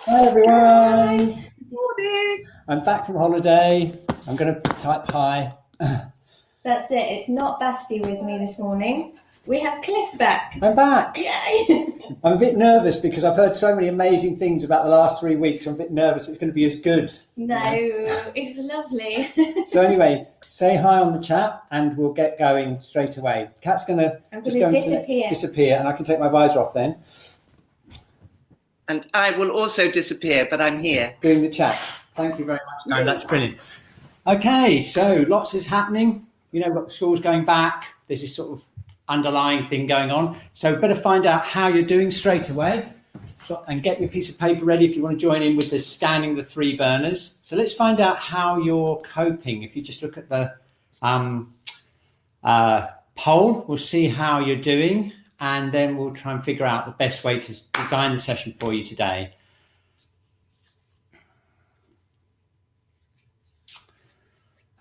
Hi everyone. Morning. I'm back from holiday. I'm going to type hi. That's it. It's not Basti with me this morning. We have Cliff back. I'm back. Yay! I'm a bit nervous because I've heard so many amazing things about the last 3 weeks. I'm a bit nervous it's going to be as good. No, it's lovely. So anyway, say hi on the chat and we'll get going straight away. Kat's going to just go disappear and I can take my visor off then. And I will also disappear, but I'm here. Doing the chat. Thank you very much. No, that's brilliant. Okay, so lots is happening. You know, got the schools going back. There's this sort of underlying thing going on. So better find out how you're doing straight away and get your piece of paper ready if you want to join in with the scanning the 3 burners. So let's find out how you're coping. If you just look at the poll, we'll see how you're doing. And then we'll try and figure out the best way to design the session for you today.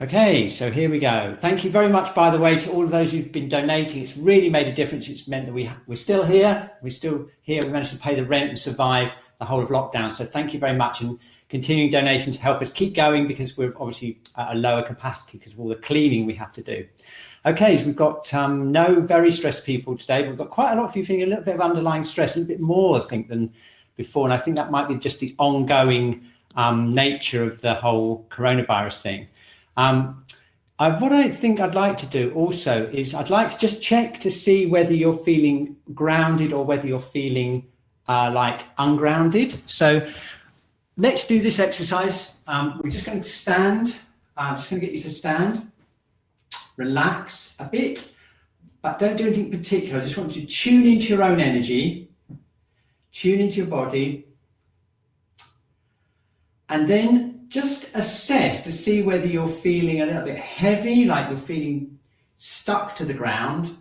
Okay, so here we go. Thank you very much, by the way, to all of those who've been donating. It's really made a difference. It's meant that we're still here. We're still here. We managed to pay the rent and survive the whole of lockdown. So thank you very much. And continuing donations help us keep going because we're obviously at a lower capacity because of all the cleaning we have to do. Okay, so we've got no very stressed people today. We've got quite a lot of you feeling a little bit of underlying stress, a little bit more, I think, than before. And I think that might be just the ongoing nature of the whole coronavirus thing. What I think I'd like to do also is I'd like to just check to see whether you're feeling grounded or whether you're feeling like ungrounded. So let's do this exercise. We're just going to stand. I'm just going to get you to stand. Relax a bit, but don't do anything particular. I just want you to tune into your own energy, tune into your body, and then just assess to see whether you're feeling a little bit heavy, like you're feeling stuck to the ground,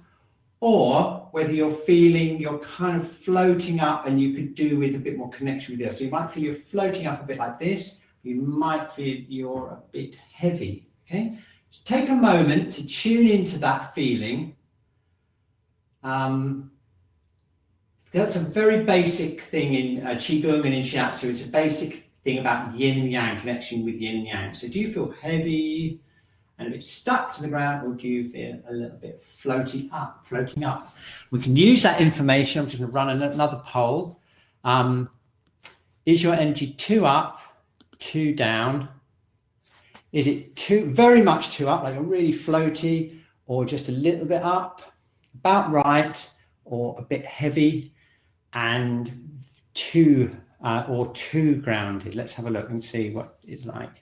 or whether you're feeling you're kind of floating up and you could do with a bit more connection with the earth. So you might feel you're floating up a bit like this. You might feel you're a bit heavy, okay? So take a moment to tune into that feeling. That's a very basic thing in Qigong and in Shiatsu. It's a basic thing about Yin and Yang, connection with Yin and Yang. So do you feel heavy and a bit stuck to the ground, or do you feel a little bit floating up? We can use that information. I'm just going to run another poll. Is your energy too up, too down? Is it very much too up, like a really floaty, or just a little bit up, about right, or a bit heavy, and too grounded? Let's have a look and see what it's like.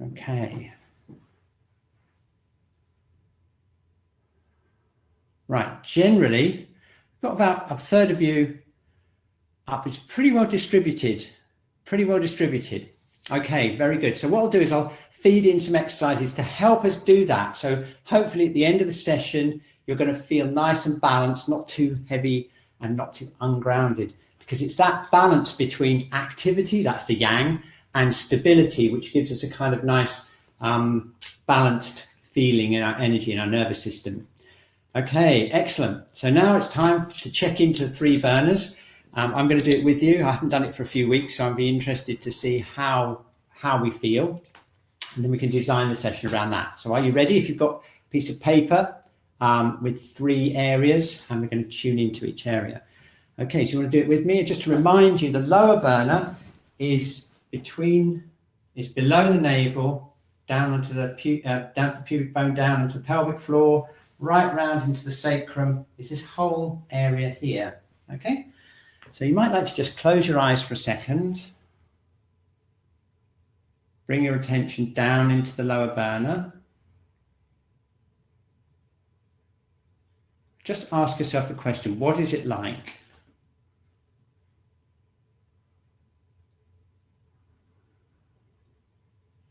Okay. Right, generally, we've got about a third of you up. It's pretty well distributed. Okay, very good. So what I'll do is I'll feed in some exercises to help us do that. So hopefully at the end of the session, you're going to feel nice and balanced, not too heavy and not too ungrounded, because it's that balance between activity, that's the yang, and stability, which gives us a kind of nice balanced feeling in our energy, in our nervous system. Okay, excellent. So now it's time to check into the 3 burners. I'm going to do it with you. I haven't done it for a few weeks, so I'd be interested to see how we feel, and then we can design the session around that. So are you ready? If you've got a piece of paper with 3 areas, and we're going to tune into each area. Okay, so you want to do it with me? Just to remind you, the lower burner is below the navel, down onto the pubic bone, down onto the pelvic floor, right round into the sacrum. Is this whole area here? Okay. So you might like to just close your eyes for a second. Bring your attention down into the lower burner. Just ask yourself a question. What is it like?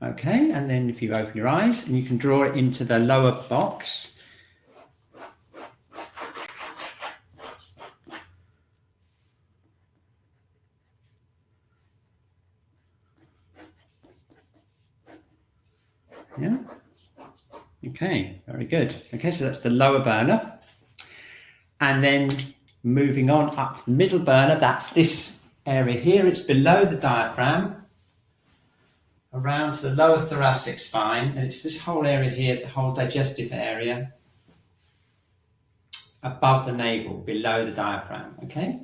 Okay, and then if you open your eyes and you can draw it into the lower box. Yeah. Okay, very good. Okay, so that's the lower burner. And then moving on up to the middle burner, that's this area here. It's below the diaphragm, around the lower thoracic spine, and it's this whole area here, the whole digestive area, above the navel, below the diaphragm, okay?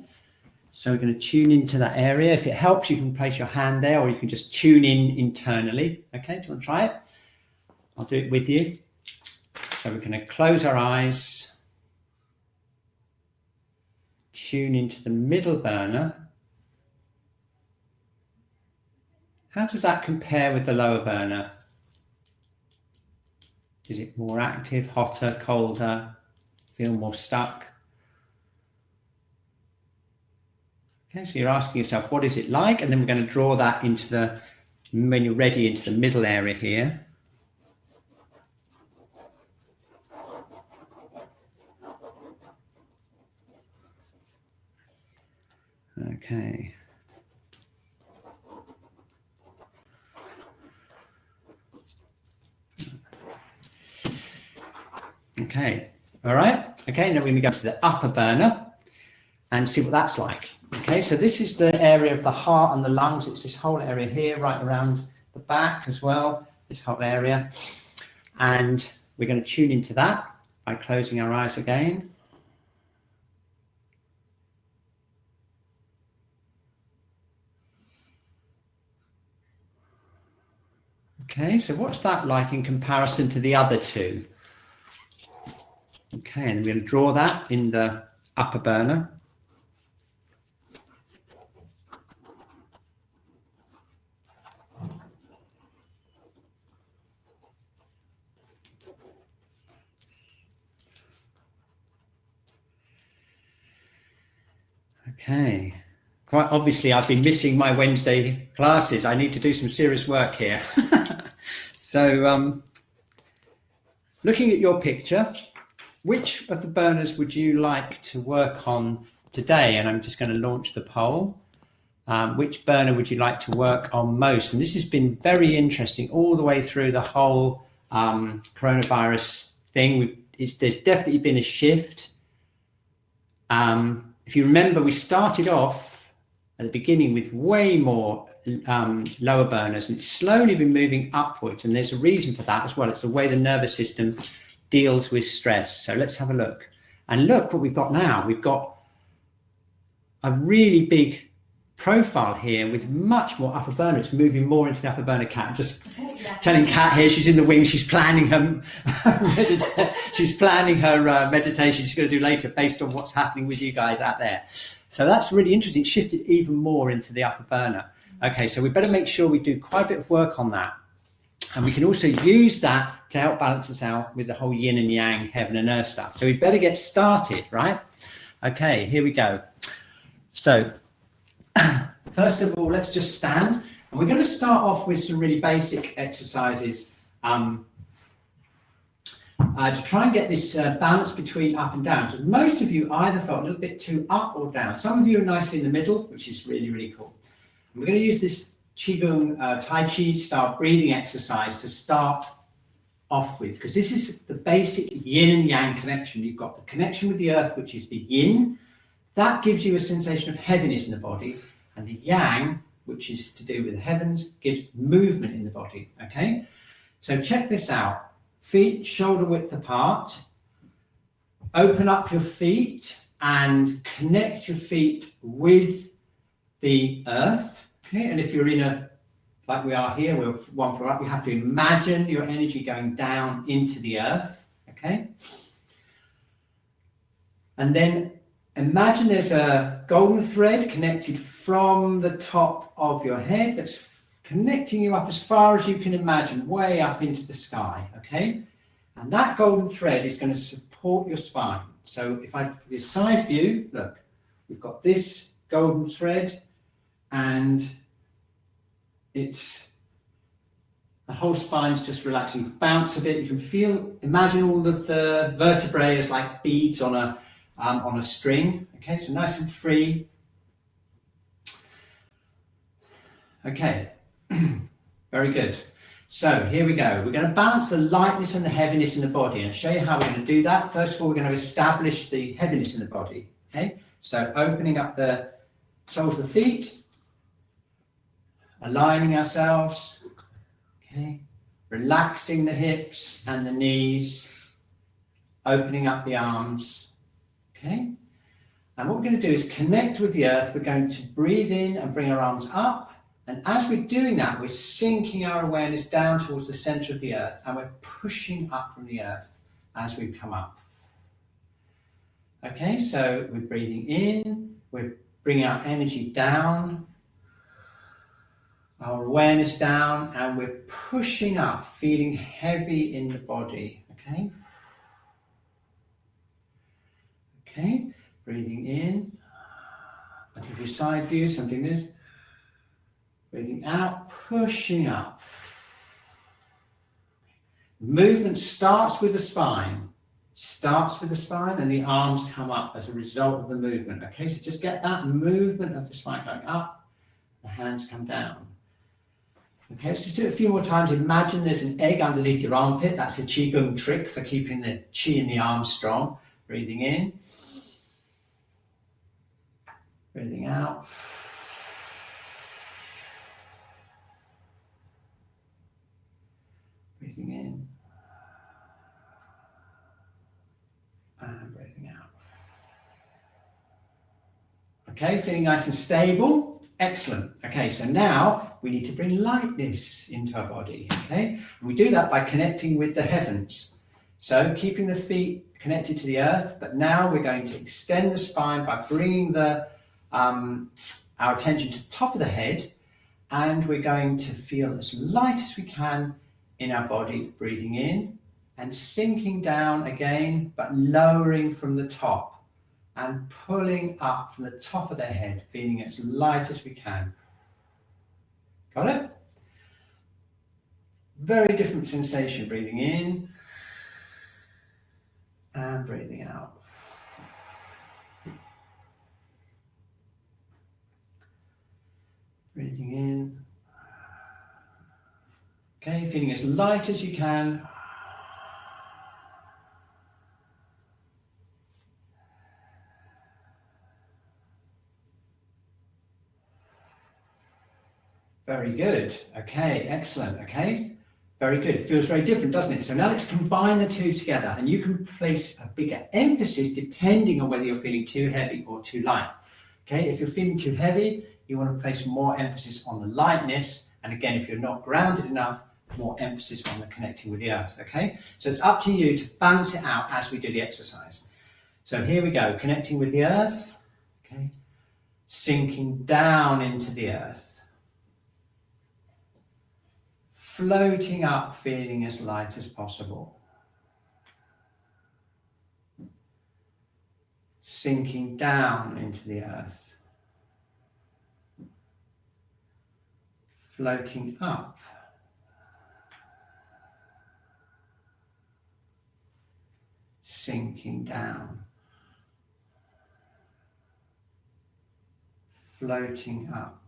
So we're going to tune into that area. If it helps, you can place your hand there, or you can just tune in internally, okay? Do you want to try it? I'll do it with you. So we're going to close our eyes, tune into the middle burner. How does that compare with the lower burner? Is it more active, hotter, colder? Feel more stuck? Okay, so you're asking yourself, what is it like? And then we're going to draw that into the, when you're ready, into the middle area here. Okay. Okay, all right. Okay, now we're going to go to the upper burner and see what that's like. Okay, so this is the area of the heart and the lungs. It's this whole area here, right around the back as well, this whole area. And we're going to tune into that by closing our eyes again. Okay, so what's that like in comparison to the other two? Okay, and we're going to draw that in the upper burner. Okay, quite obviously I've been missing my Wednesday classes. I need to do some serious work here. So looking at your picture, which of the burners would you like to work on today? And I'm just going to launch the poll. Which burner would you like to work on most? And this has been very interesting all the way through the whole coronavirus thing. There's definitely been a shift. If you remember, we started off at the beginning with way more lower burners, and it's slowly been moving upwards. And there's a reason for that as well. It's the way the nervous system deals with stress. So let's have a look. And look what we've got now. We've got a really big profile here with much more upper burner. It's moving more into the upper burner. Kat, I'm just telling Kat here, she's in the wing, she's planning her meditation she's going to do later based on what's happening with you guys out there. So that's really interesting. It's shifted even more into the upper burner. Okay, so we better make sure we do quite a bit of work on that. And we can also use that to help balance us out with the whole yin and yang, heaven and earth stuff. So we better get started, right? Okay, here we go. So first of all, let's just stand. And we're going to start off with some really basic exercises to try and get this balance between up and down. So most of you either felt a little bit too up or down. Some of you are nicely in the middle, which is really, really cool. And we're going to use this Qigong Tai Chi style breathing exercise to start off with, because this is the basic yin and yang connection. You've got the connection with the earth, which is the yin. That gives you a sensation of heaviness in the body. And the yang, which is to do with the heavens, gives movement in the body, okay? So check this out. Feet shoulder width apart. Open up your feet and connect your feet with the earth, okay? And if you're in a, like we are here, we're one floor up, you have to imagine your energy going down into the earth, okay? And then imagine there's a golden thread connected from the top of your head that's connecting you up as far as you can imagine, way up into the sky, okay? And that golden thread is going to support your spine. So if I do a side view, look, we've got this golden thread and it's, the whole spine's just relaxing. Bounce a bit, you can feel, imagine all of the vertebrae as like beads on a string, okay, so nice and free. Okay, very good. So here we go. We're going to balance the lightness and the heaviness in the body and show you how we're going to do that. First of all, we're going to establish the heaviness in the body, okay? So opening up the soles of the feet, aligning ourselves, okay, relaxing the hips and the knees, opening up the arms, okay. And what we're going to do is connect with the earth. We're going to breathe in and bring our arms up. And as we're doing that, we're sinking our awareness down towards the center of the earth, and we're pushing up from the earth as we come up. Okay, so we're breathing in, we're bringing our energy down, our awareness down, and we're pushing up, feeling heavy in the body. Okay. Okay, breathing in. I'll give you a side view, so I'm doing this. Breathing out, pushing up. Movement starts with the spine. And the arms come up as a result of the movement. Okay, so just get that movement of the spine going up, the hands come down. Okay, let's just do it a few more times. Imagine there's an egg underneath your armpit. That's a Qigong trick for keeping the Qi in the arms strong. Breathing in. Breathing out. Breathing in. And breathing out. Okay, feeling nice and stable. Excellent. Okay, so now we need to bring lightness into our body. Okay, and we do that by connecting with the heavens. So keeping the feet connected to the earth, but now we're going to extend the spine by bringing our attention to the top of the head, and we're going to feel as light as we can in our body, breathing in and sinking down again, but lowering from the top and pulling up from the top of the head, feeling as light as we can. Got it? Very different sensation, breathing in and breathing out. Breathing in. Okay, feeling as light as you can. Very good. Okay, excellent. Okay, very good. It feels very different, doesn't it? So now let's combine the two together, and you can place a bigger emphasis depending on whether you're feeling too heavy or too light. Okay, if you're feeling too heavy, you want to place more emphasis on the lightness. And again, if you're not grounded enough, more emphasis on the connecting with the earth. Okay, so it's up to you to balance it out as we do the exercise. So here we go, connecting with the earth. Okay, sinking down into the earth. Floating up, feeling as light as possible. Sinking down into the earth. Floating up. Sinking down. Floating up.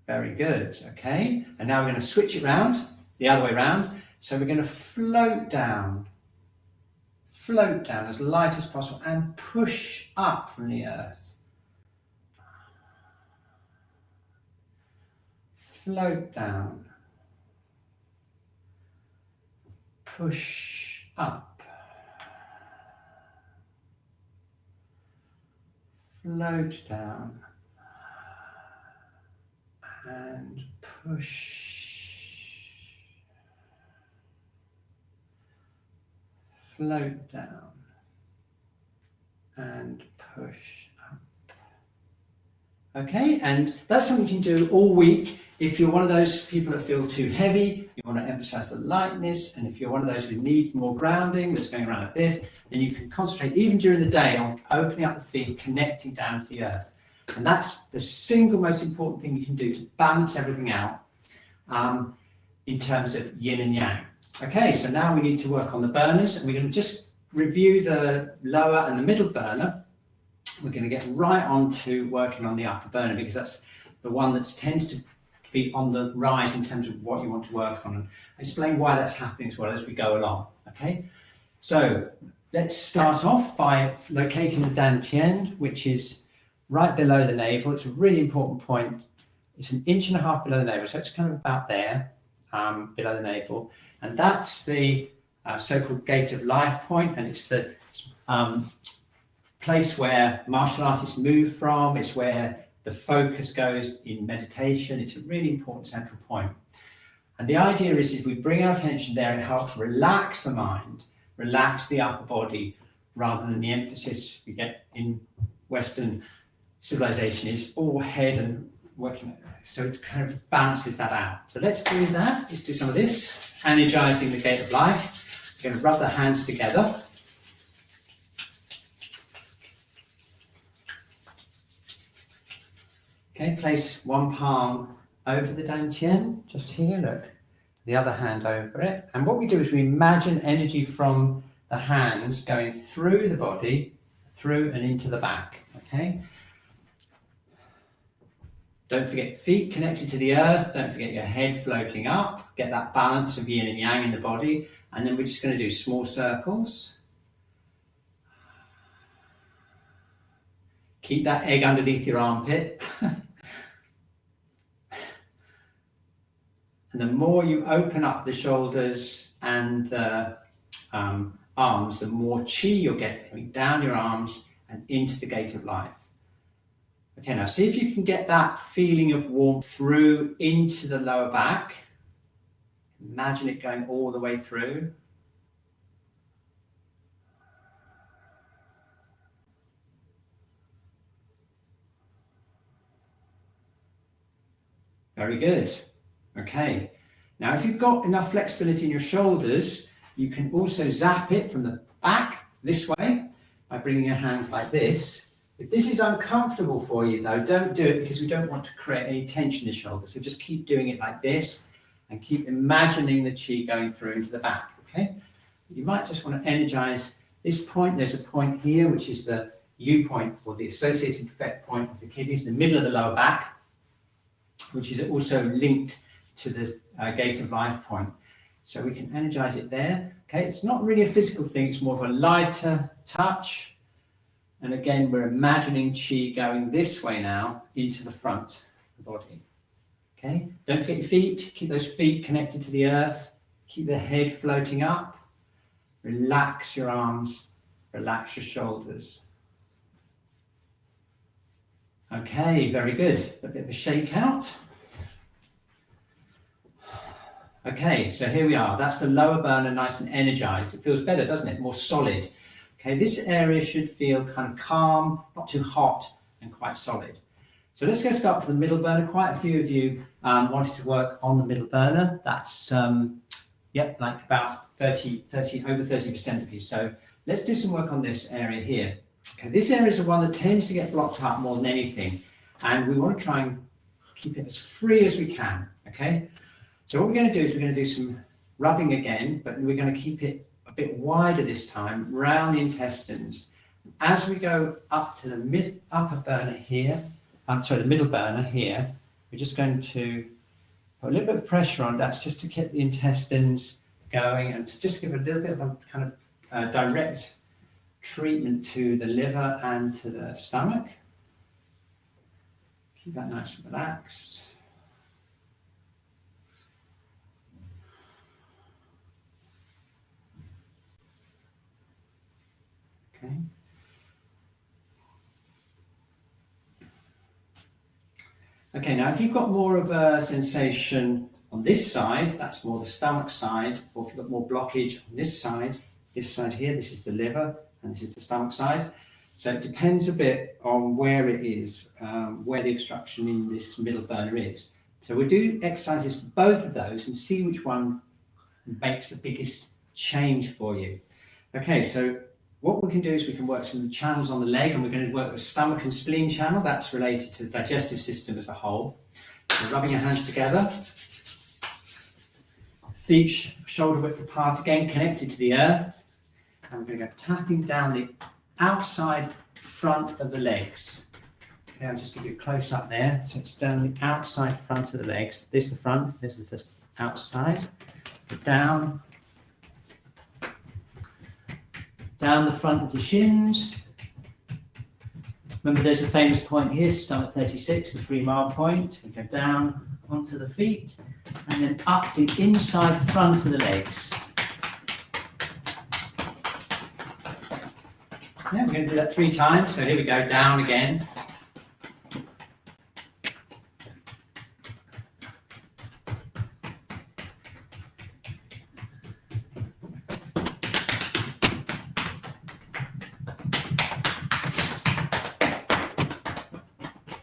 Very good, okay? And now we're going to switch it round, the other way round. So we're going to float down as light as possible and push up from the earth. Float down. Push up. Float down. And push. Float down and push up. Okay, and that's something you can do all week. If you're one of those people that feel too heavy, you want to emphasize the lightness, and if you're one of those who needs more grounding, that's going around like this, then you can concentrate even during the day on opening up the feet, connecting down to the earth. And that's the single most important thing you can do to balance everything out in terms of yin and yang. Okay, so now we need to work on the burners, and we're going to just review the lower and the middle burner. We're going to get right on to working on the upper burner, because that's the one that tends to be on the rise in terms of what you want to work on, and explain why that's happening as well as we go along. Okay, so let's start off by locating the dantian, which is right below the navel. It's a really important point. It's 1.5 inches below the navel, so it's kind of about there, below the navel. And that's the so-called gate of life point, and it's the place where martial artists move from. It's where the focus goes in meditation. It's a really important central point. And the idea is we bring our attention there and helps relax the mind, relax the upper body, rather than the emphasis we get in Western civilization is all head and working. So it kind of balances that out. So let's do that. Let's do some of this, energizing the gate of life. We're going to rub the hands together. Okay, place one palm over the dantian, just here, look. The other hand over it. And what we do is we imagine energy from the hands going through the body, through and into the back, okay? Don't forget feet connected to the earth. Don't forget your head floating up. Get that balance of yin and yang in the body. And then we're just going to do small circles. Keep that egg underneath your armpit. And the more you open up the shoulders and the arms, the more chi you'll get coming down your arms and into the gate of life. Okay, now see if you can get that feeling of warmth through into the lower back. Imagine it going all the way through. Very good. Okay. Now, if you've got enough flexibility in your shoulders, you can also zap it from the back this way by bringing your hands like this. If this is uncomfortable for you, though, don't do it because we don't want to create any tension in the shoulders. So just keep doing it like this and keep imagining the chi going through into the back, okay? You might just want to energize this point. There's a point here, which is the U point, or the associated effect point of the kidneys in the middle of the lower back, which is also linked to the gate of life point. So we can energize it there. Okay, it's not really a physical thing, it's more of a lighter touch. And again, we're imagining chi going this way now into the front of the body. Okay, don't forget your feet, keep those feet connected to the earth, keep the head floating up, relax your arms, relax your shoulders. Okay, very good. A bit of a shake out. Okay, so here we are. That's the lower burner, nice and energized. It feels better, doesn't it? More solid. Okay, this area should feel kind of calm, not too hot, and quite solid. So let's go start with the middle burner. Quite a few of you wanted to work on the middle burner. That's, like about over 30% of you. So let's do some work on this area here. Okay, this area is the one that tends to get blocked up more than anything. And we want to try and keep it as free as we can, okay? So what we're going to do is we're going to do some rubbing again, but we're going to keep it a bit wider this time, round the intestines. As we go up to the upper burner here, the middle burner here, we're just going to put a little bit of pressure on. That's just to keep the intestines going and to just give a little bit of a kind of direct treatment to the liver and to the stomach. Keep that nice and relaxed. Okay. Okay, now if you've got more of a sensation on this side, that's more the stomach side, or if you've got more blockage on this side here, this is the liver, and this is the stomach side. So it depends a bit on where it is, where the obstruction in this middle burner is. So we'll do exercises for both of those and see which one makes the biggest change for you. Okay, so what we can do is we can work some channels on the leg, and we're going to work the stomach and spleen channel. That's related to the digestive system as a whole. So rubbing your hands together. Feet shoulder width apart again, connected to the earth. And we're going to go tapping down the outside front of the legs. Okay, I'll just give you a close up there. So it's down the outside front of the legs. This is the front, this is the outside. Down the front of the shins, Remember, there's a famous point here, stomach 36, the 3 mile point. We go down onto the feet and then up the inside front of the legs. Yeah, we're going to do that 3 times. So here we go, down again.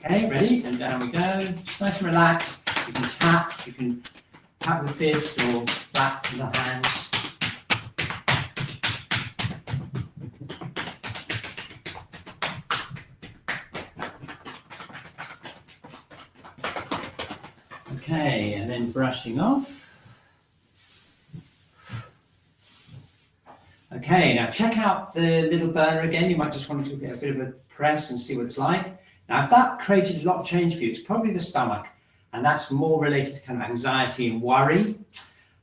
Okay, ready? And down we go. Just nice and relaxed. You can tap with the fist or flat with the hands. Okay, and then brushing off. Okay, now check out the little burner again. You might just want to get a bit of a press and see what it's like. Now, if that created a lot of change for you, it's probably the stomach, and that's more related to kind of anxiety and worry.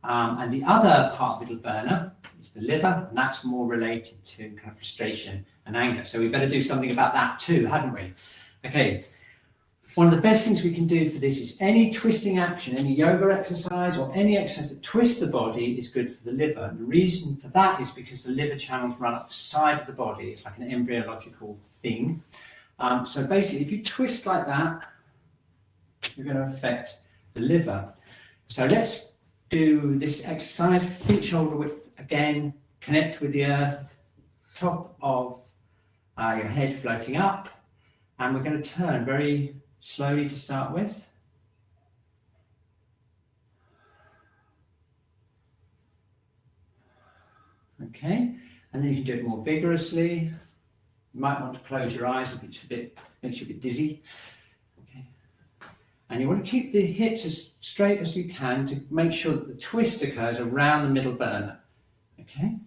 And the other part of the little burner is the liver, and that's more related to kind of frustration and anger. So we better do something about that too, hadn't we? Okay. One of the best things we can do for this is any twisting action, any yoga exercise or any exercise that twists the body is good for the liver. And the reason for that is because the liver channels run up the side of the body. It's like an embryological thing. So basically, if you twist like that, you're going to affect the liver. So let's do this exercise, feet shoulder width again, connect with the earth, top of your head floating up, and we're going to turn very slowly to start with. Okay, and then you can do it more vigorously. You might want to close your eyes if it's makes you a bit dizzy. Okay, and you want to keep the hips as straight as you can to make sure that the twist occurs around the middle burner. Okay,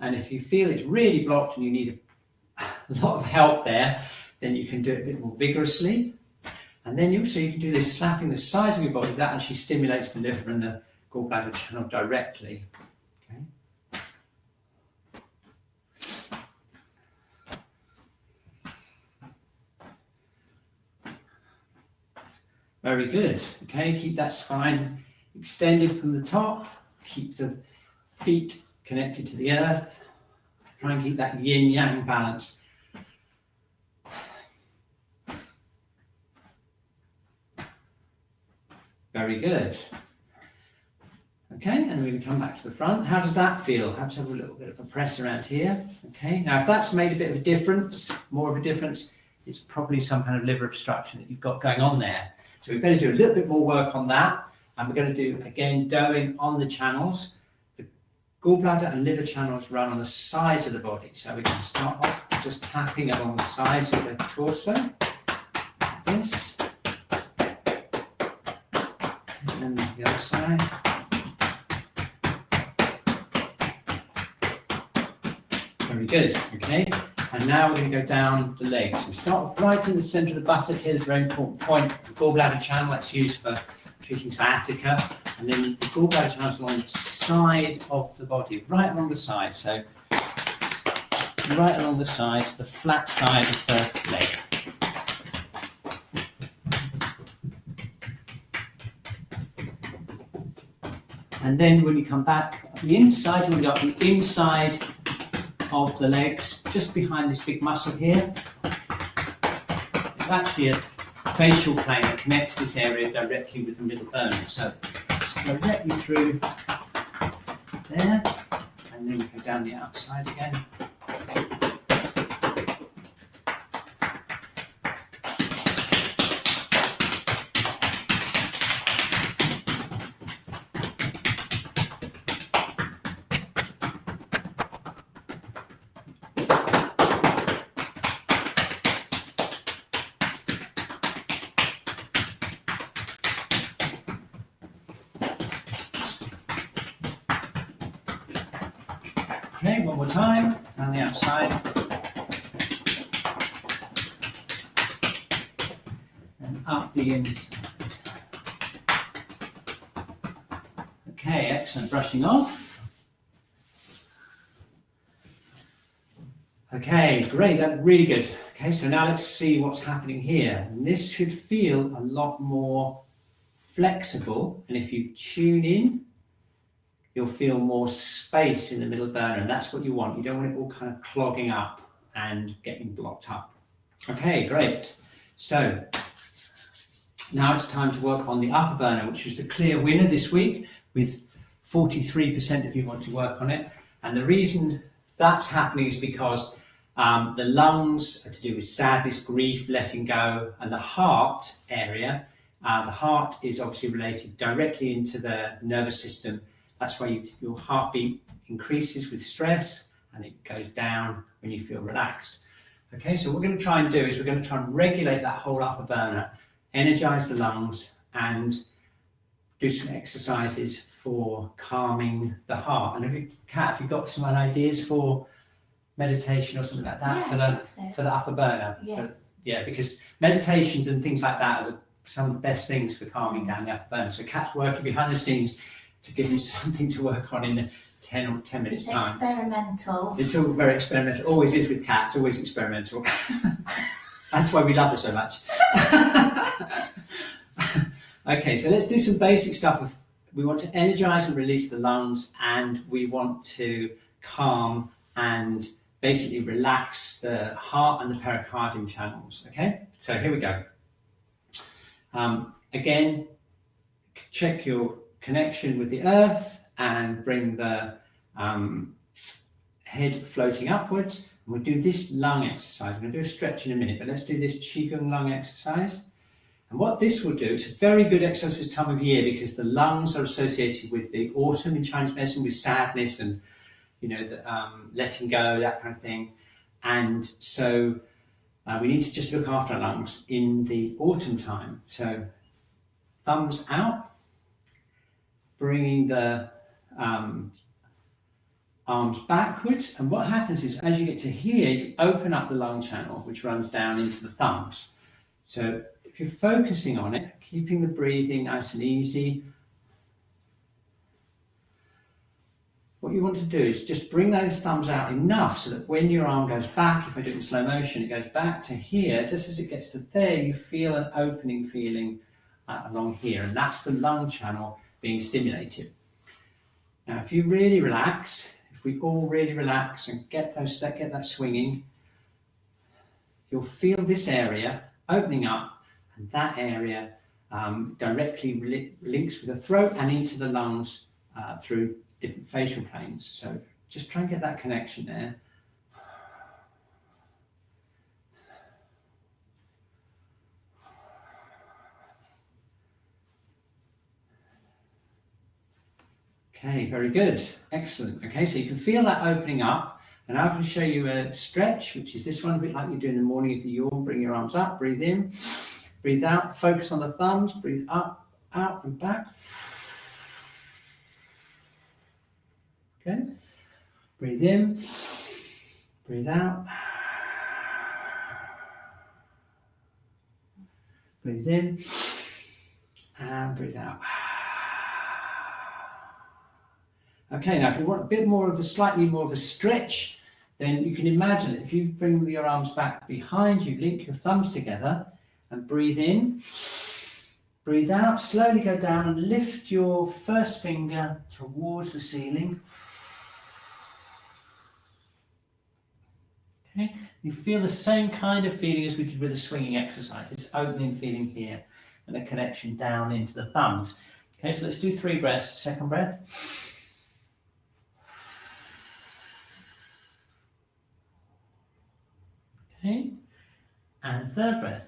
and if you feel it's really blocked and you need a lot of help there, then you can do it a bit more vigorously. And then you can do this slapping the sides of your body. That actually stimulates the liver and the gallbladder channel directly. Okay. Very good. Okay, keep that spine extended from the top. Keep the feet connected to the earth. Try and keep that yin yang balance. Very good. Okay, and we're going to come back to the front. How does that feel? Perhaps have a little bit of a press around here. Okay, now if that's made a bit of a difference, more of a difference, it's probably some kind of liver obstruction that you've got going on there. So we better do a little bit more work on that. And we're going to do, again, doing on the channels. The gallbladder and liver channels run on the sides of the body. So we're going to start off just tapping along the sides of the torso. Like this. And then the other side. Very good, okay. And now we're going to go down the legs. We start off right in the center of the buttock here. There's a very important point. The gallbladder channel that's used for treating sciatica. And then the gallbladder channel is along the side of the body, right along the side. So right along the side, the flat side of the leg. And then when you come back up the inside, you want to go up the inside of the legs, just behind this big muscle here. It's actually a facial plane that connects this area directly with the middle burner. So just directly through there, and then we go down the outside again. Okay, one more time, down the outside. And up the inside. Okay, excellent. Brushing off. Okay, great. That's really good. Okay, so now let's see what's happening here. And this should feel a lot more flexible. And if you tune in, you'll feel more space in the middle burner. And that's what you want. You don't want it all kind of clogging up and getting blocked up. Okay, great. So now it's time to work on the upper burner, which was the clear winner this week, with 43% of you want to work on it. And the reason that's happening is because the lungs are to do with sadness, grief, letting go, and the heart area. The heart is obviously related directly into the nervous system. That's why your heartbeat increases with stress and it goes down when you feel relaxed. Okay, so what we're going to try and do is we're going to try and regulate that whole upper burner, energize the lungs, and do some exercises for calming the heart. And Kat, have you got some ideas for meditation or something like that for the upper burner? Yes. Yeah, because meditations and things like that are some of the best things for calming down the upper burner. So Kat's working behind the scenes to give me something to work on in the 10 minutes time. Experimental. It's all very experimental. Always is with Kat. It's always experimental. That's why we love her so much. Okay, so let's do some basic stuff. We want to energize and release the lungs, and we want to calm and basically relax the heart and the pericardium channels. Okay, so here we go. Again, check your connection with the earth and bring the head floating upwards. And we'll do this lung exercise. I'm going to do a stretch in a minute, but let's do this Qigong lung exercise. And what this will do, it's a very good exercise for this time of year because the lungs are associated with the autumn in Chinese medicine, with sadness and, you know, the, letting go, that kind of thing. And so we need to just look after our lungs in the autumn time. So thumbs out, bringing the arms backwards. And what happens is as you get to here, you open up the lung channel, which runs down into the thumbs. So if you're focusing on it, keeping the breathing nice and easy, what you want to do is just bring those thumbs out enough so that when your arm goes back, if I do it in slow motion, it goes back to here. Just as it gets to there, you feel an opening feeling along here, and that's the lung channel being stimulated. Now, if you really relax, if we all really relax and get that swinging, you'll feel this area opening up, and that area directly links with the throat and into the lungs through different facial planes. So just try and get that connection there. Okay, very good. Excellent. Okay, so you can feel that opening up. And now I can show you a stretch, which is this one, a bit like you do in the morning. If you yawn, bring your arms up, breathe in, breathe out, focus on the thumbs, breathe up, out and back. Okay, breathe in, breathe out, breathe in, and breathe out. Okay, now if you want a bit more of slightly more of a stretch, then you can imagine if you bring your arms back behind you, link your thumbs together and breathe in, breathe out, slowly go down and lift your first finger towards the ceiling. Okay, you feel the same kind of feeling as we did with the swinging exercise, this opening feeling here and a connection down into the thumbs. Okay, so let's do 3 breaths. Second breath. Okay, and third breath.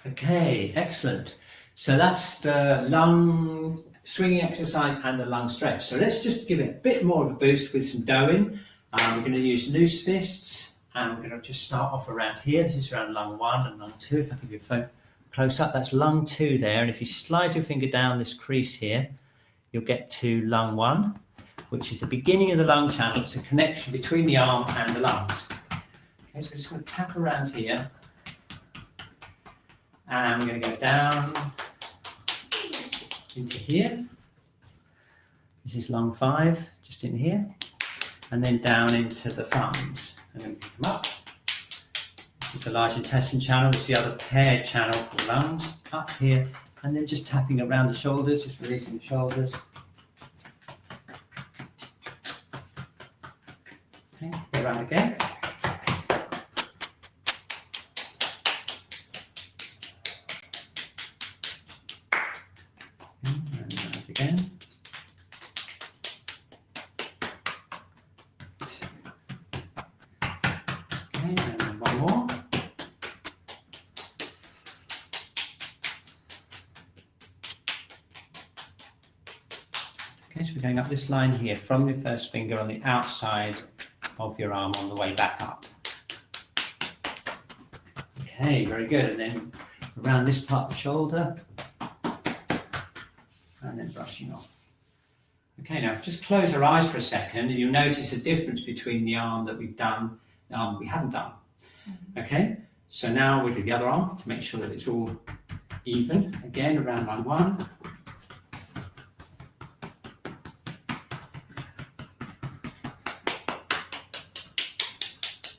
Okay, excellent. So that's the lung swinging exercise and the lung stretch. So let's just give it a bit more of a boost with some doing. We're going to use loose fists, and we're going to just start off around here. This is around lung 1 and lung 2. If I give you a phone close up, that's lung 2 there. And if you slide your finger down this crease here, you'll get to lung 1, which is the beginning of the lung channel. It's a connection between the arm and the lungs. Okay, so we're just going to tap around here. And we're going to go down into here. This is lung 5, just in here. And then down into the thumbs. And then pick them up. This is the large intestine channel. This is the other paired channel for the lungs. Up here. And then just tapping around the shoulders, just releasing the shoulders. Okay, go around again. And round again. Okay, and then one more. Okay, so we're going up this line here from your first finger on the outside of your arm on the way back up. Okay, very good. And then around this part of the shoulder. And then brushing off. Okay, now just close our eyes for a second and you'll notice a difference between the arm that we've done, the arm we haven't done. Okay, so now we'll do the other arm to make sure that it's all even. Again, around line 1.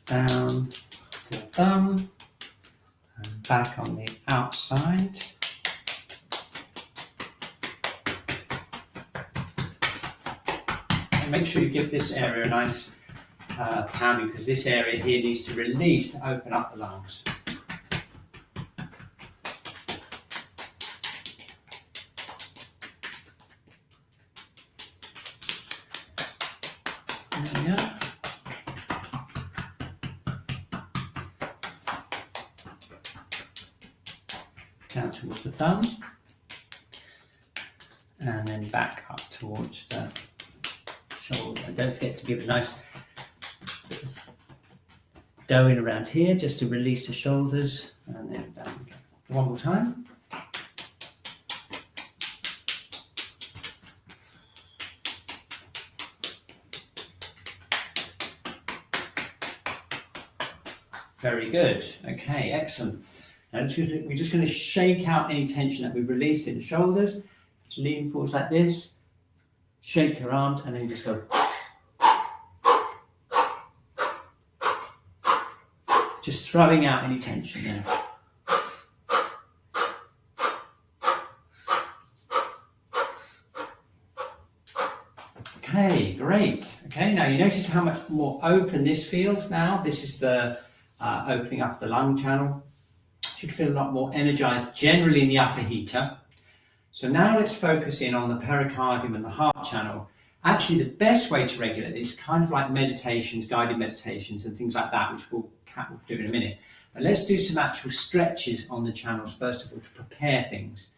Down to the thumb and back on the outside. And make sure you give this area a nice pounding because this area here needs to release to open up the lungs. There we go. Down towards the thumb and then back up towards the shoulder. And don't forget to give a nice bit of dough in around here just to release the shoulders and then down again. One more time. Very good. Okay, excellent. And we're just going to shake out any tension that we've released in the shoulders. Just lean forwards like this, shake your arms, and then just go. Just throwing out any tension there. Okay, great. Okay, now you notice how much more open this feels now. This is the opening up the lung channel. Should feel a lot more energized generally in the upper heater. So now let's focus in on the pericardium and the heart channel. Actually, the best way to regulate is kind of like meditations, guided meditations and things like that, which we'll do in a minute. But let's do some actual stretches on the channels first of all to prepare things.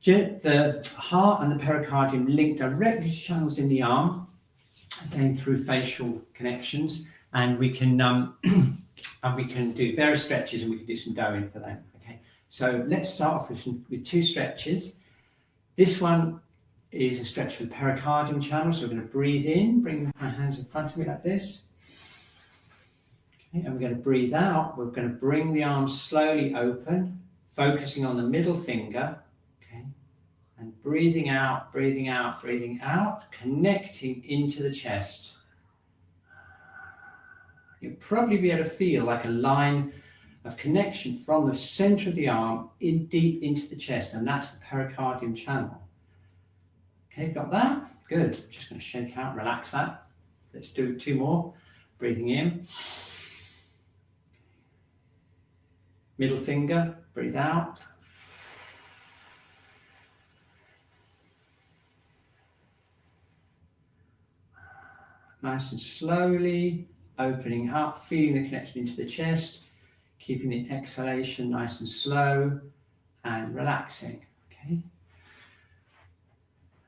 The heart and the pericardium link directly to channels in the arm, again through facial connections, and we can do various stretches and we can do some dough-in for them. Okay, so let's start off with 2 stretches. This one is a stretch for the pericardium channel, so we're going to breathe in, bring my hands in front of me like this. Okay, and we're going to breathe out. We're going to bring the arms slowly open, focusing on the middle finger. Okay, and breathing out, breathing out, breathing out, connecting into the chest. You'll probably be able to feel like a line of connection from the center of the arm in deep into the chest, and that's the pericardium channel. Okay, got that? Good. Just going to shake out, relax that. Let's do 2 more. Breathing in. Middle finger, breathe out. Nice and slowly. Opening up, feeling the connection into the chest, keeping the exhalation nice and slow and relaxing. Okay.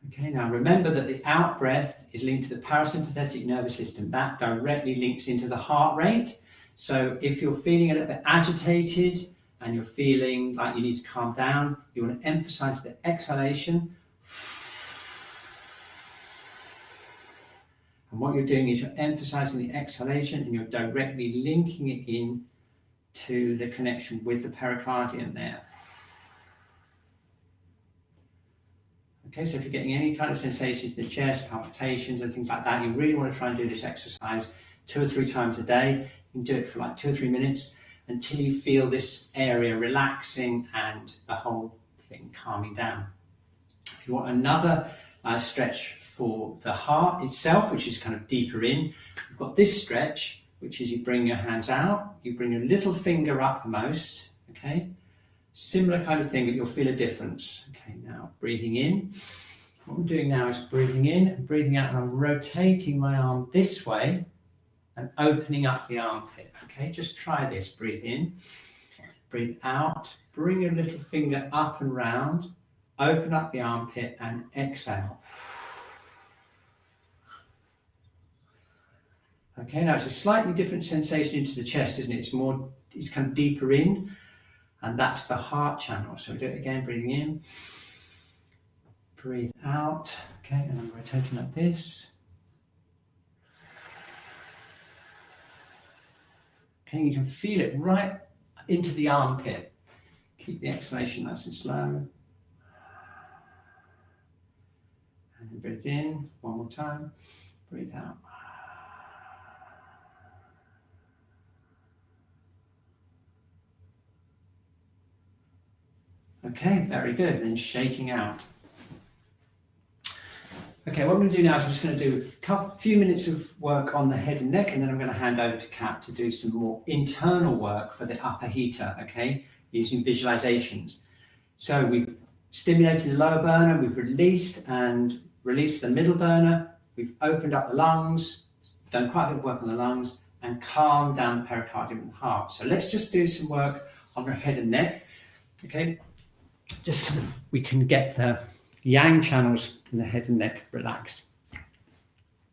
Okay, now remember that the out breath is linked to the parasympathetic nervous system. That directly links into the heart rate. So if you're feeling a little bit agitated and you're feeling like you need to calm down, you want to emphasize the exhalation. And what you're doing is you're emphasizing the exhalation and you're directly linking it in to the connection with the pericardium there. Okay, so if you're getting any kind of sensations in the chest, palpitations and things like that, you really want to try and do this exercise 2 or 3 times a day. You can do it for like 2 or 3 minutes until you feel this area relaxing and the whole thing calming down. If you want another stretch for the heart itself, which is kind of deeper in, you've got this stretch, which is you bring your hands out, you bring your little finger uppermost, okay? Similar kind of thing, but you'll feel a difference. Okay, now breathing in. What I'm doing now is breathing in and breathing out, and I'm rotating my arm this way and opening up the armpit. Okay, just try this. Breathe in, breathe out, bring your little finger up and round, open up the armpit and exhale. Okay, now it's a slightly different sensation into the chest, isn't it? It's kind of deeper in, and that's the heart channel. So do it again, breathing in, breathe out. Okay, and I'm rotating like this. Okay, you can feel it right into the armpit. Keep the exhalation nice and slow. And then breathe in, one more time, breathe out. Okay, very good. And then shaking out. Okay, what I'm going to do now is I'm just going to do a few minutes of work on the head and neck, and then I'm going to hand over to Kat to do some more internal work for the upper heater, okay, using visualizations. So we've stimulated the lower burner, we've released the middle burner, we've opened up the lungs, done quite a bit of work on the lungs, and calmed down the pericardium and the heart. So let's just do some work on the head and neck, okay, just so that we can get the yang channels in the head and neck relaxed.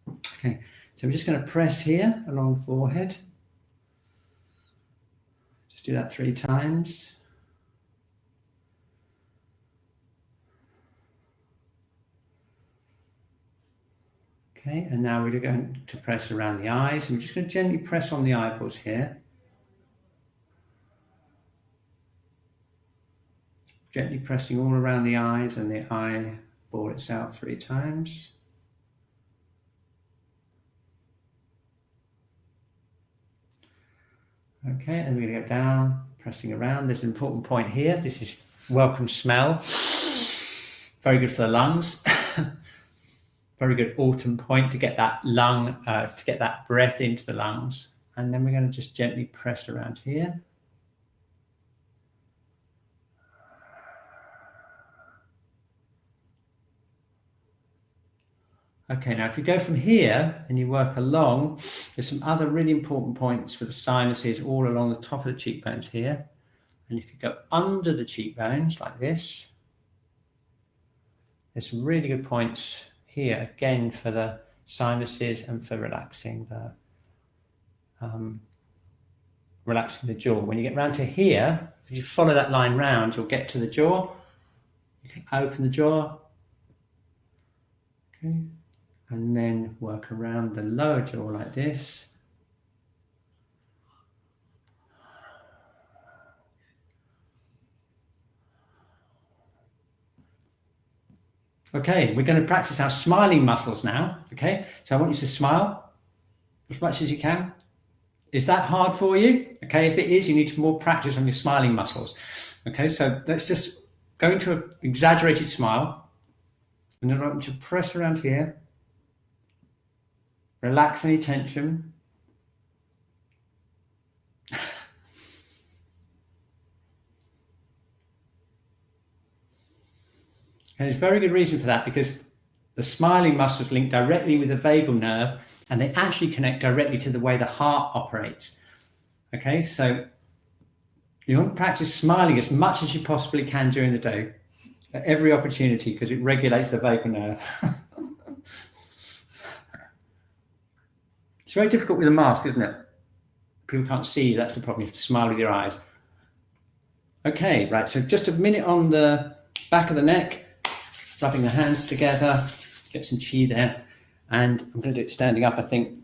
Okay, so I'm just going to press here along the forehead. Just do that 3 times. Okay, and now we're going to press around the eyes. I'm just going to gently press on the eyeballs here. Gently pressing all around the eyes and the eyeball itself 3 times. Okay, and we're going to go down, pressing around. There's an important point here. This is welcome smell. Very good for the lungs. Very good autumn point to get that to get that breath into the lungs. And then we're going to just gently press around here. Okay, now if you go from here and you work along, there's some other really important points for the sinuses all along the top of the cheekbones here. And if you go under the cheekbones like this, there's some really good points here, again, for the sinuses and for relaxing the jaw. When you get round to here, if you follow that line round, you'll get to the jaw. You can open the jaw. Okay. And then work around the lower jaw like this. Okay, we're going to practice our smiling muscles now. Okay, so I want you to smile as much as you can. Is that hard for you? Okay, if it is, you need more practice on your smiling muscles. Okay, so let's just go into an exaggerated smile. And then I want you to press around here. Relax any tension. And there's very good reason for that, because the smiling muscles link directly with the vagal nerve, and they actually connect directly to the way the heart operates. Okay, so you want to practice smiling as much as you possibly can during the day, at every opportunity, because it regulates the vagal nerve. It's very difficult with a mask, isn't it? People can't see you, that's the problem. You have to smile with your eyes. Okay, right, so just a minute on the back of the neck, rubbing the hands together, get some chi there. And I'm going to do it standing up, I think,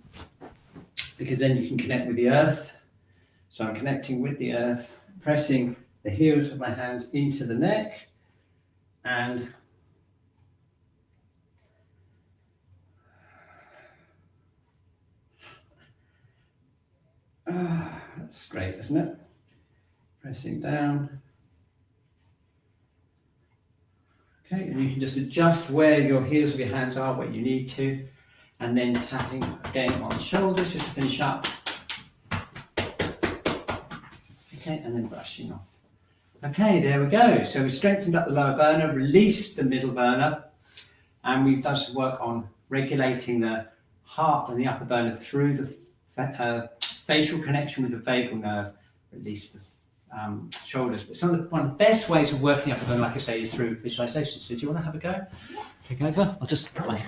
because then you can connect with the earth. So I'm connecting with the earth, pressing the heels of my hands into the neck and That's great, isn't it? Pressing down. Okay, and you can just adjust where your heels of your hands are, where you need to, and then tapping again on the shoulders just to finish up. Okay, and then brushing off. Okay, there we go. So we strengthened up the lower burner, released the middle burner, and we've done some work on regulating the heart and the upper burner through the facial connection with the vagal nerve, release the shoulders. But one of the best ways of working upper burner, like I say, is through visualization. So do you want to have a go? Take over? I'll just put my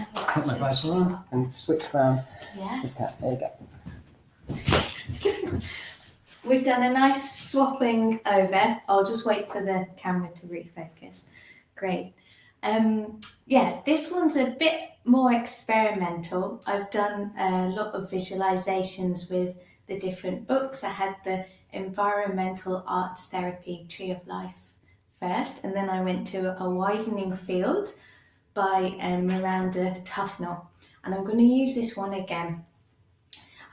visor on and switch around. Yeah. Okay, there you go. We've done a nice swapping over. I'll just wait for the camera to refocus. Great. Yeah, this one's a bit more experimental. I've done a lot of visualizations with the different books. I had the Environmental Arts Therapy Tree of Life first, and then I went to A Widening Field by Miranda Tufnell, and I'm going to use this one again.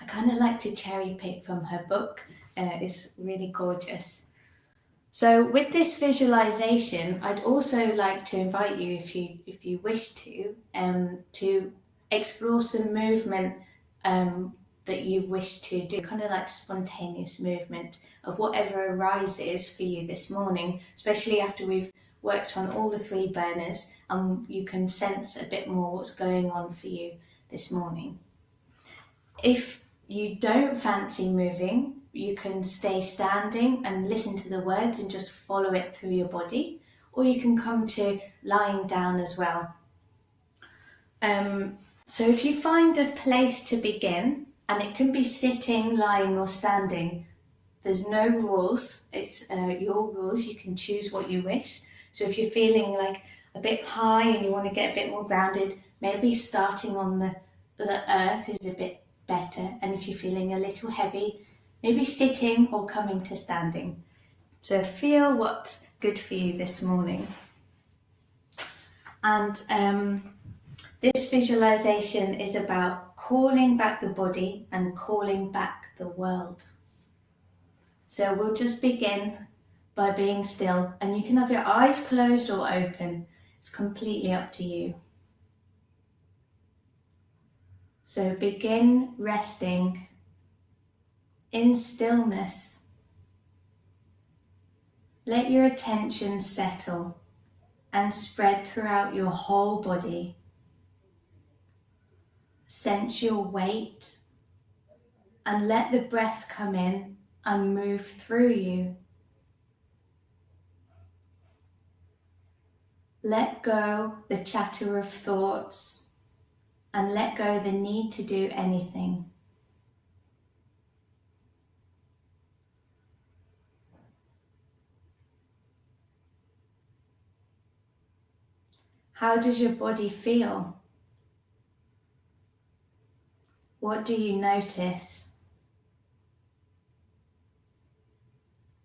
I kind of like to cherry pick from her book. It's really gorgeous. So with this visualization, I'd also like to invite you, if you wish to explore some movement that you wish to do, kind of like spontaneous movement of whatever arises for you this morning, especially after we've worked on all the 3 burners, and you can sense a bit more what's going on for you this morning. If you don't fancy moving, you can stay standing and listen to the words and just follow it through your body, or you can come to lying down as well. So if you find a place to begin, and it can be sitting, lying, or standing, there's no rules. It's your rules. You can choose what you wish. So if you're feeling like a bit high and you want to get a bit more grounded, maybe starting on the earth is a bit better. And if you're feeling a little heavy, maybe sitting or coming to standing. So feel what's good for you this morning. And this visualization is about calling back the body and calling back the world. So we'll just begin by being still, and you can have your eyes closed or open. It's completely up to you. So begin resting in stillness. Let your attention settle and spread throughout your whole body. Sense your weight and let the breath come in and move through you. Let go the chatter of thoughts and let go the need to do anything. How does your body feel? What do you notice?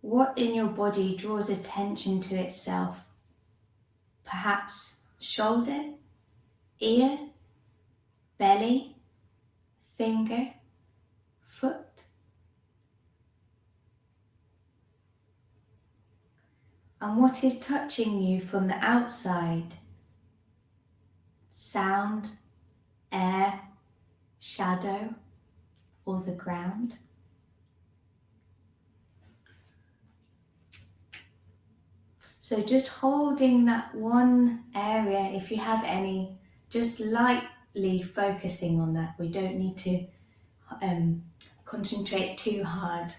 What in your body draws attention to itself? Perhaps shoulder, ear, belly, finger, foot. And what is touching you from the outside? Sound, air, shadow, or the ground? So just holding that one area, if you have any, just lightly focusing on that. We don't need to concentrate too hard.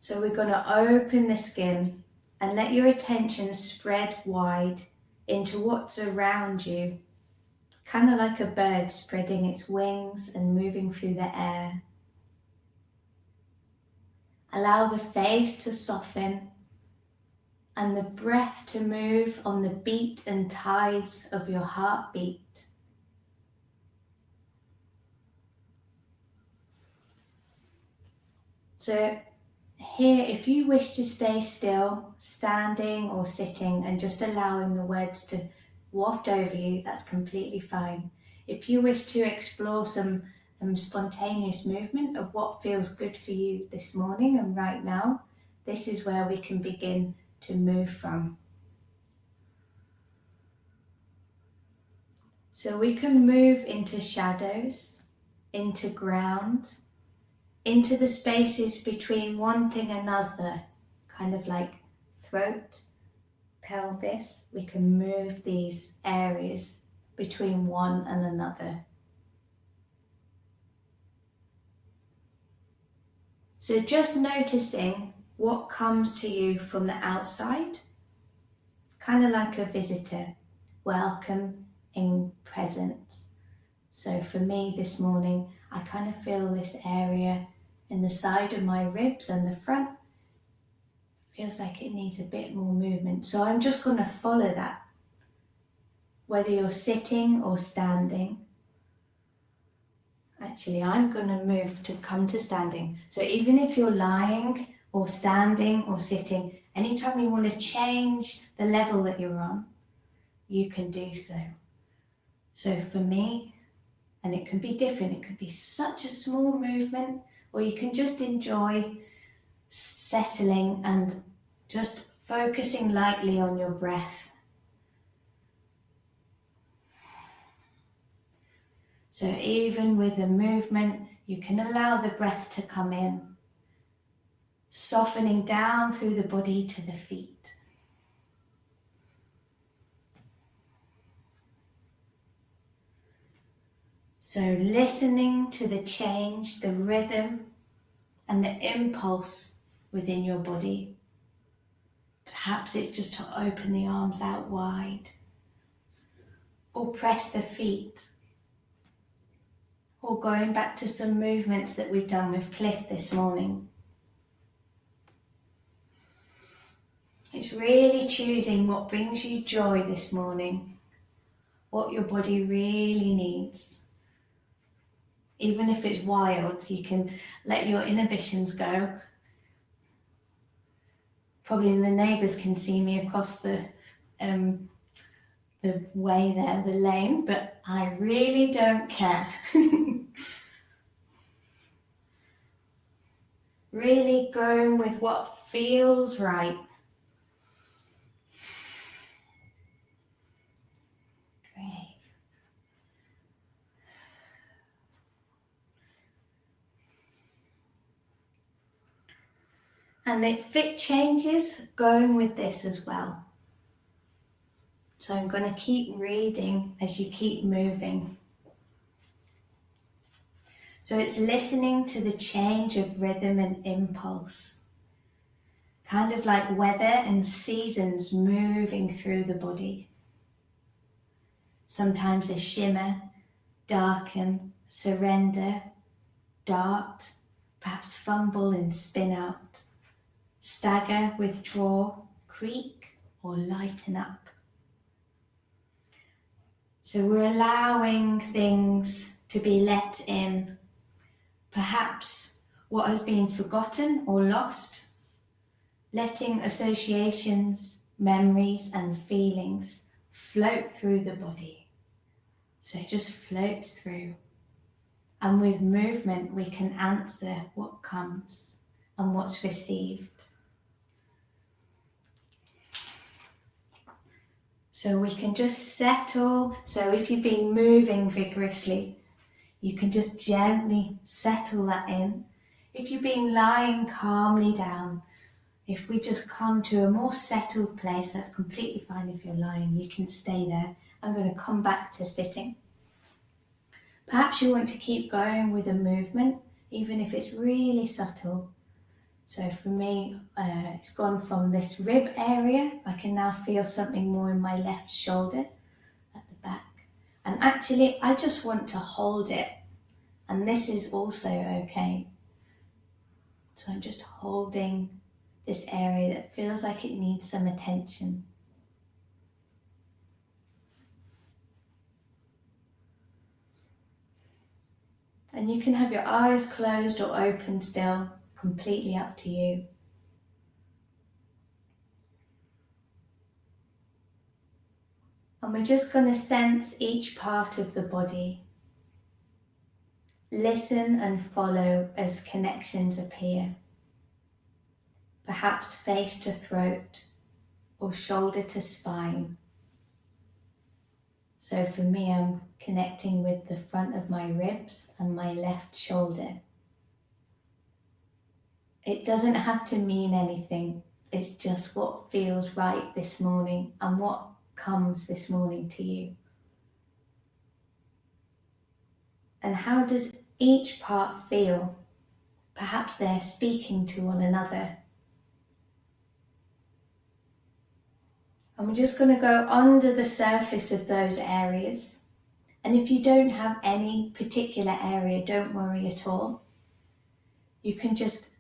So we're going to open the skin and let your attention spread wide into what's around you, kind of like a bird spreading its wings and moving through the air. Allow the face to soften and the breath to move on the beat and tides of your heartbeat. So here, if you wish to stay still, standing or sitting and just allowing the words to waft over you, that's completely fine. If you wish to explore some spontaneous movement of what feels good for you this morning and right now. This is where we can begin to move from. So we can move into shadows, into ground, into the spaces between one thing and another, kind of like throat, pelvis. We can move these areas between one and another. So just noticing what comes to you from the outside, kind of like a visitor, welcome in presence. So for me this morning, I kind of feel this area in the side of my ribs and the front feels like it needs a bit more movement. So I'm just going to follow that, whether you're sitting or standing. Actually, I'm going to move to come to standing. So even if you're lying or standing or sitting, anytime you want to change the level that you're on, you can do so. So for me, and it can be different, it could be such a small movement, or you can just enjoy settling and just focusing lightly on your breath. So even with a movement, you can allow the breath to come in, softening down through the body to the feet. So listening to the change, the rhythm, and the impulse within your body. Perhaps it's just to open the arms out wide, or press the feet, or going back to some movements that we've done with Cliff this morning. It's really choosing what brings you joy this morning, what your body really needs. Even if it's wild, you can let your inhibitions go. Probably the neighbours can see me across the way there, the lane, but I really don't care. Really going with what feels right. Great. And if it changes, going with this as well. So I'm going to keep reading as you keep moving. So it's listening to the change of rhythm and impulse. Kind of like weather and seasons moving through the body. Sometimes a shimmer, darken, surrender, dart, perhaps fumble and spin out, stagger, withdraw, creak, or lighten up. So we're allowing things to be let in, perhaps what has been forgotten or lost, letting associations, memories, and feelings float through the body. So it just floats through. And with movement, we can answer what comes and what's received. So we can just settle. So if you've been moving vigorously, you can just gently settle that in. If you've been lying calmly down, if we just come to a more settled place, that's completely fine. If you're lying, you can stay there. I'm going to come back to sitting. Perhaps you want to keep going with a movement, even if it's really subtle. So for me, it's gone from this rib area. I can now feel something more in my left shoulder at the back. And actually, I just want to hold it. And this is also okay. So I'm just holding this area that feels like it needs some attention. And you can have your eyes closed or open still, completely up to you. And we're just going to sense each part of the body, listen and follow as connections appear. Perhaps face to throat or shoulder to spine. So for me, I'm connecting with the front of my ribs and my left shoulder. It doesn't have to mean anything. It's just what feels right this morning and what comes this morning to you. And how does each part feel? Perhaps they're speaking to one another. And we're just going to go under the surface of those areas. And if you don't have any particular area, don't worry at all. You can just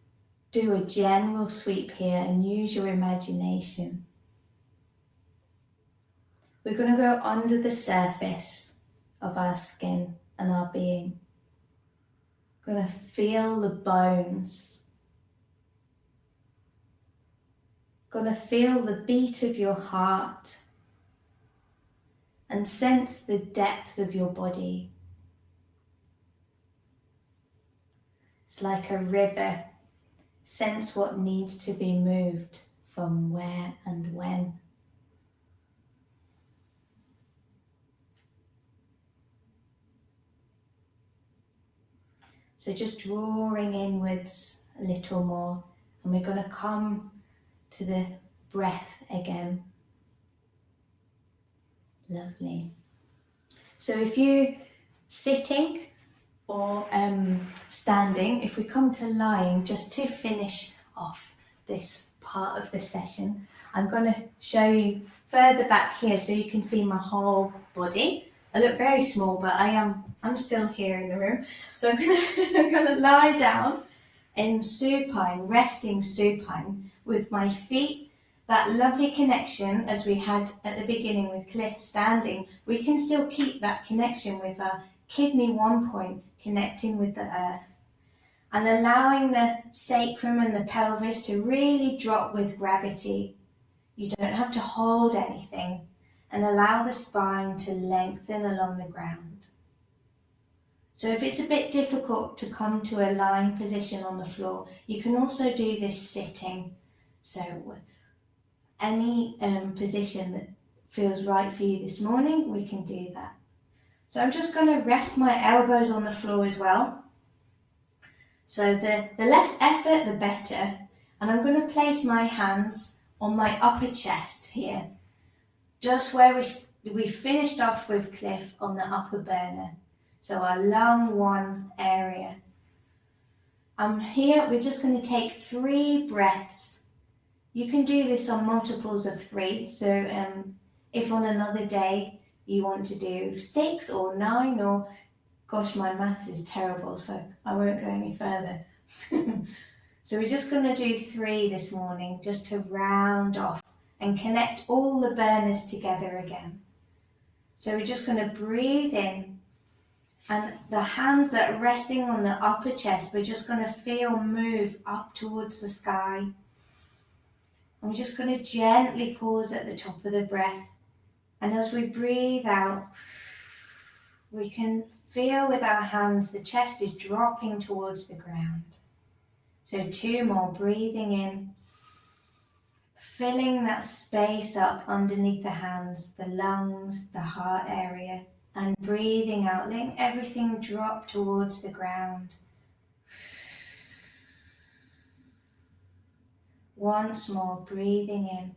do a general sweep here and use your imagination. We're going to go under the surface of our skin and our being. We're going to feel the bones. Going to feel the beat of your heart and sense the depth of your body. It's like a river. Sense what needs to be moved from where and when. So just drawing inwards a little more, and we're going to come to the breath again. Lovely. So if you're sitting or standing, if we come to lying, just to finish off this part of the session, I'm going to show you further back here so you can see my whole body. I look very small, but I'm still here in the room. So I'm going to lie down in supine, resting supine, with my feet, that lovely connection as we had at the beginning with Cliff standing. We can still keep that connection with our kidney 1 point connecting with the earth, and allowing the sacrum and the pelvis to really drop with gravity. You don't have to hold anything, and allow the spine to lengthen along the ground. So if it's a bit difficult to come to a lying position on the floor, you can also do this sitting. So any position that feels right for you this morning, we can do that. So I'm just going to rest my elbows on the floor as well. So the less effort, the better. And I'm going to place my hands on my upper chest here, just where we finished off with Cliff on the upper burner. So our lung 1 area. Here we're just going to take 3 breaths. You can do this on multiples of 3. So if on another day you want to do 6 or 9, or gosh, my maths is terrible, so I won't go any further. So we're just going to do 3 this morning, just to round off and connect all the burners together again. So we're just going to breathe in, and the hands that are resting on the upper chest, we're just going to feel move up towards the sky. And we're just going to gently pause at the top of the breath. And as we breathe out, we can feel with our hands the chest is dropping towards the ground. So 2 more, breathing in, filling that space up underneath the hands, the lungs, the heart area, and breathing out, letting everything drop towards the ground. Once more, breathing in,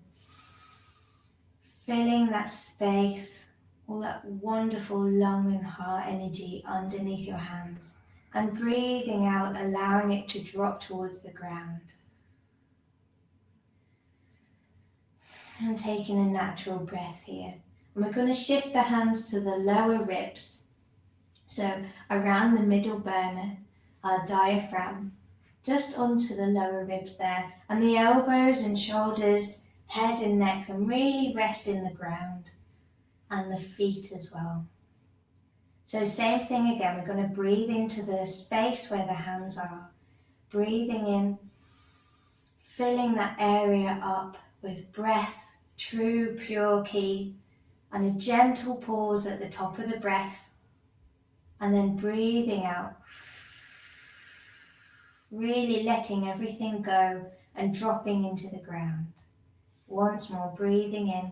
filling that space, all that wonderful lung and heart energy underneath your hands, and breathing out, allowing it to drop towards the ground. And taking a natural breath here. And we're going to shift the hands to the lower ribs. So around the middle burner, our diaphragm, just onto the lower ribs there. And the elbows and shoulders, head and neck can really rest in the ground. And the feet as well. So same thing again, we're going to breathe into the space where the hands are. Breathing in, filling that area up with breath, true pure ki, and a gentle pause at the top of the breath. And then breathing out. Really letting everything go and dropping into the ground. Once more, breathing in.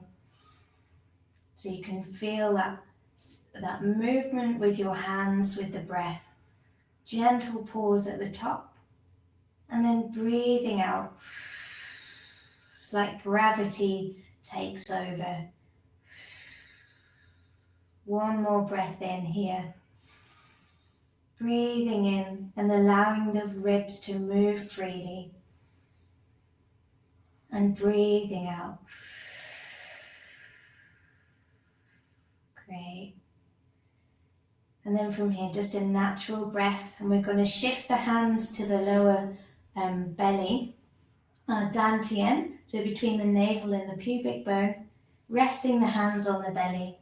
So you can feel that movement with your hands, with the breath. Gentle pause at the top. And then breathing out. It's like gravity takes over. One more breath in here. Breathing in and allowing the ribs to move freely. And breathing out. Great. And then from here, just a natural breath. And we're going to shift the hands to the lower belly. Dantian, so between the navel and the pubic bone. Resting the hands on the belly.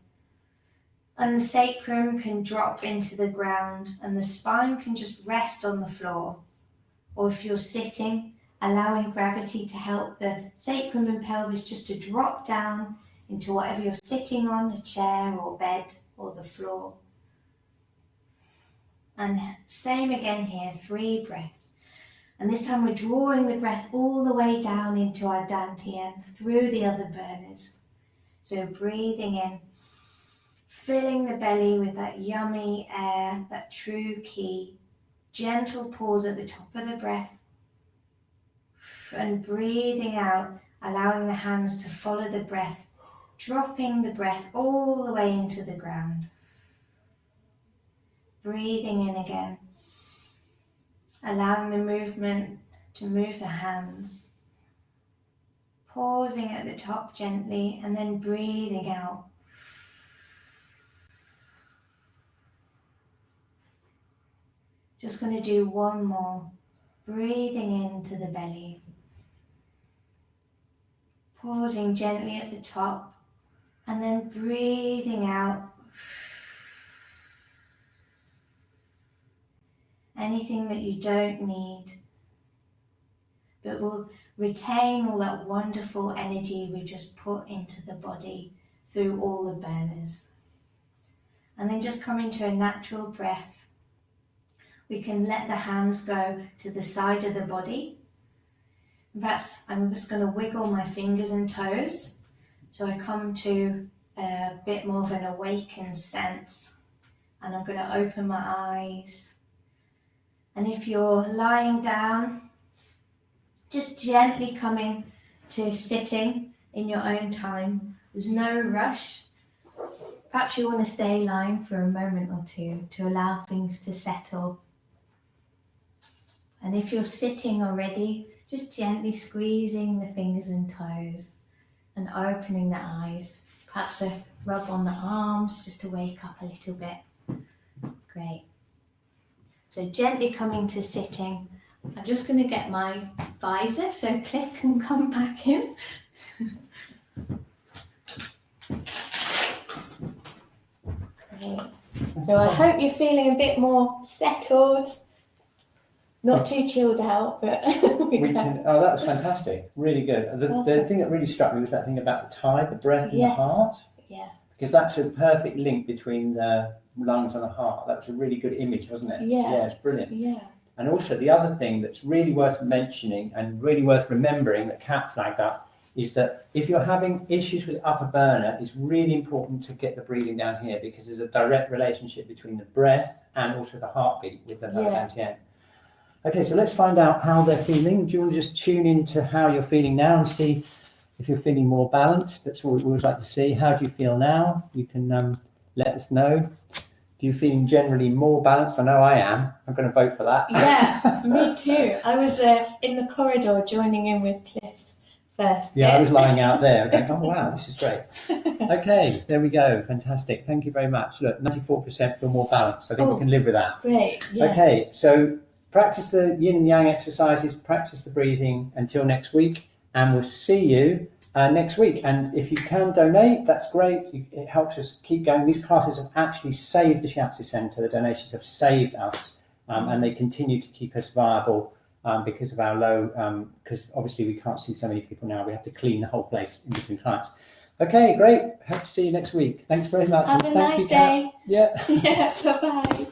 And the sacrum can drop into the ground and the spine can just rest on the floor. Or if you're sitting, allowing gravity to help the sacrum and pelvis just to drop down into whatever you're sitting on, a chair or bed or the floor. And same again here, 3 breaths. And this time we're drawing the breath all the way down into our dantian through the other burners. So breathing in. Filling the belly with that yummy air, that true ki. Gentle pause at the top of the breath. And breathing out, allowing the hands to follow the breath, dropping the breath all the way into the ground. Breathing in again. Allowing the movement to move the hands. Pausing at the top gently and then breathing out. Just going to do one more. Breathing into the belly. Pausing gently at the top and then breathing out. Anything that you don't need, but will retain all that wonderful energy we just put into the body through all the burners. And then just come into a natural breath. We can let the hands go to the side of the body. Perhaps I'm just going to wiggle my fingers and toes. So I come to a bit more of an awakened sense. And I'm going to open my eyes. And if you're lying down, just gently coming to sitting in your own time. There's no rush. Perhaps you want to stay lying for a moment or two to allow things to settle. And if you're sitting already, just gently squeezing the fingers and toes and opening the eyes. Perhaps a rub on the arms just to wake up a little bit. Great. So gently coming to sitting. I'm just going to get my visor so Cliff can come back in. Great. So I hope you're feeling a bit more settled. Not too chilled out, but we can. Oh, that was fantastic. Really good. The thing that really struck me was that thing about the tide, the breath and the heart. Yeah. Because that's a perfect link between the lungs and the heart. That was a really good image, wasn't it? Yeah. Yeah, it's brilliant. Yeah. And also the other thing that's really worth mentioning and really worth remembering that Kat flagged up is that if you're having issues with upper burner, it's really important to get the breathing down here because there's a direct relationship between the breath and also the heartbeat with the dantian. Okay, so let's find out how they're feeling. Do you want to just tune into how you're feeling now and see if you're feeling more balanced? That's what we always like to see. How do you feel now? You can let us know. Do you feeling generally more balanced? I know I am. I'm going to vote for that. Yeah, me too. I was in the corridor joining in with Cliff's first. Yeah, I was lying out there going, oh wow, this is great. Okay, there we go. Fantastic. Thank you very much. Look, 94% feel more balanced. I think we can live with that. Great. Yeah. Okay, so practice the yin and yang exercises, practice the breathing until next week, and we'll see you next week. And if you can donate, that's great. It helps us keep going. These classes have actually saved the Shiatsu Centre. The donations have saved us, and they continue to keep us viable because of our low, because obviously we can't see so many people now. We have to clean the whole place in between clients. Okay, great. Hope to see you next week. Thanks very much. Have And a thank nice you, Kat. day. Yeah. Yeah, bye-bye.